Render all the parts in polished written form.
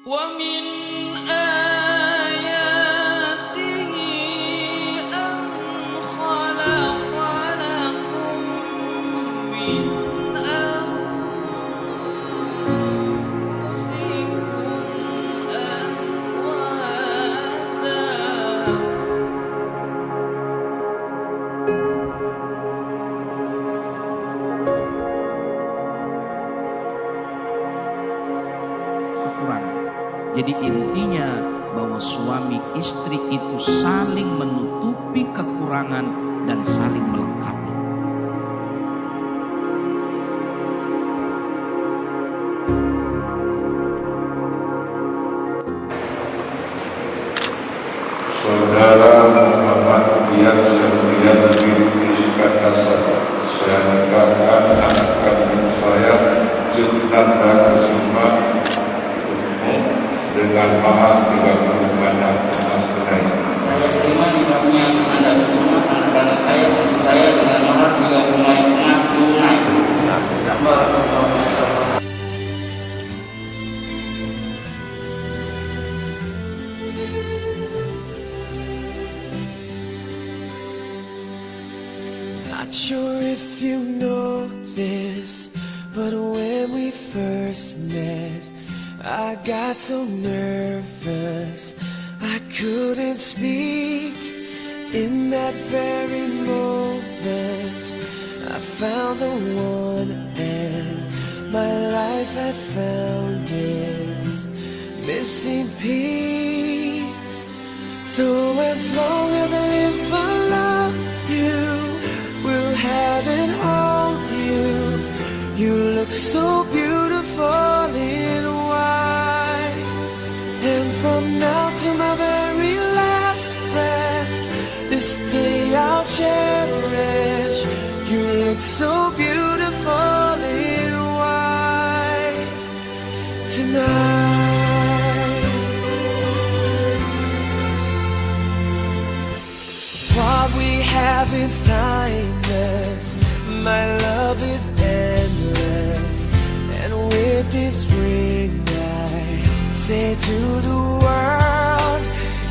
ومن آياته أن خلق لكم من أنفسكم kekurangan. Jadi intinya bahwa suami istri itu saling menutupi kekurangan dan saling melengkapi. Saudara Muhammad Dian Septian bin Rizka Hasan, saya nikahkan anak kandung saya Jurnanda Kusuma dengan mahar 30 banyak emas tunai. Saya terima nikahnya Anda Kusuma anak saya untuk saya dengan mahar 30 emas tunai. Not sure if you know this, but when we first met, I got so nervous I couldn't speak. In that very moment I found the one, and my life had found its missing piece. So as long as I live I love you, will have and hold you. You look so beautiful in white, and from now to my very last breath, this day I'll cherish. You look so beautiful in white tonight. What we have is timeless, my love is endless, and with this ring I say to the world,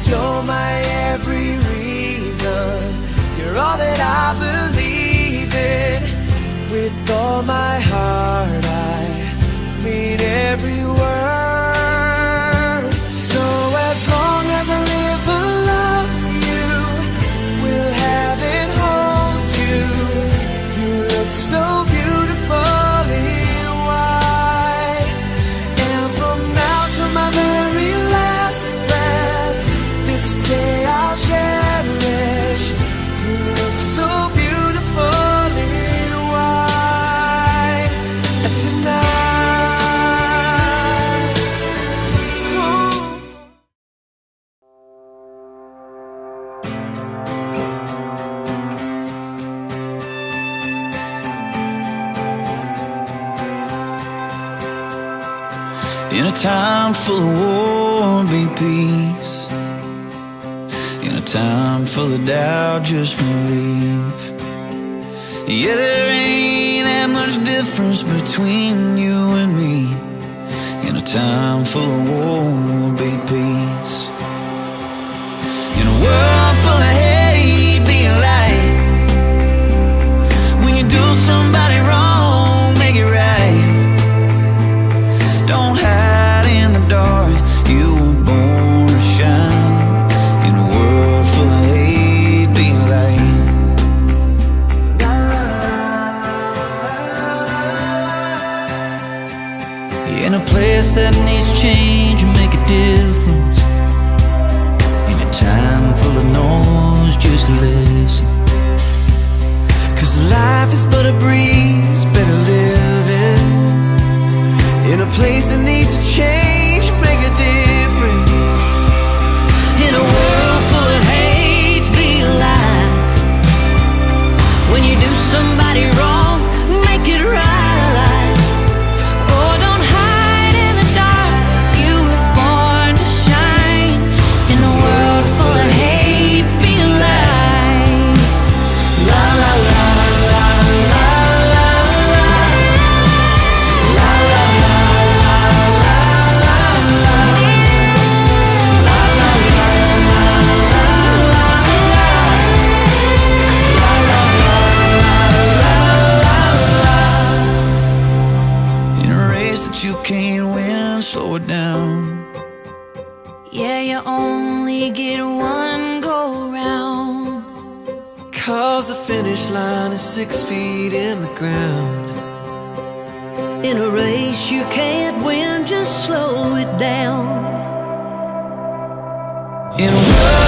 you're my every reason, you're all that I believe in. With all my heart I mean every word. So as long as I live I love you, will have and hold you. You look so beautiful in white, and from now to my very last breath, this day I'll cherish. You look so beautiful in white tonight. Oh. In a time full of war, be peace. In a time full of doubt, just believe. Yeah, there ain't that much difference between you and me. In a time full of war, be peace. In a world full of hate, be a light. When you do somebody wrong, make it right. Don't hide in the dark, you were born to shine. In a world full of hate, be a light. In a place that needs change, make a difference. In a time full of noise, just listen. 'Cause life is but a breeze, better live it. In a place that needs to change, make a difference. In a world full of hate, be a light. When you do somebody wrong, make it right. Oh, don't hide in the dark, you were born to shine. In a world full of hate, be a light. La la la la la la la la la la la la. slow it down. Yeah, you only get one go round. 'Cause the finish line is 6 feet in the ground. In a race you can't win, just slow it down. In a world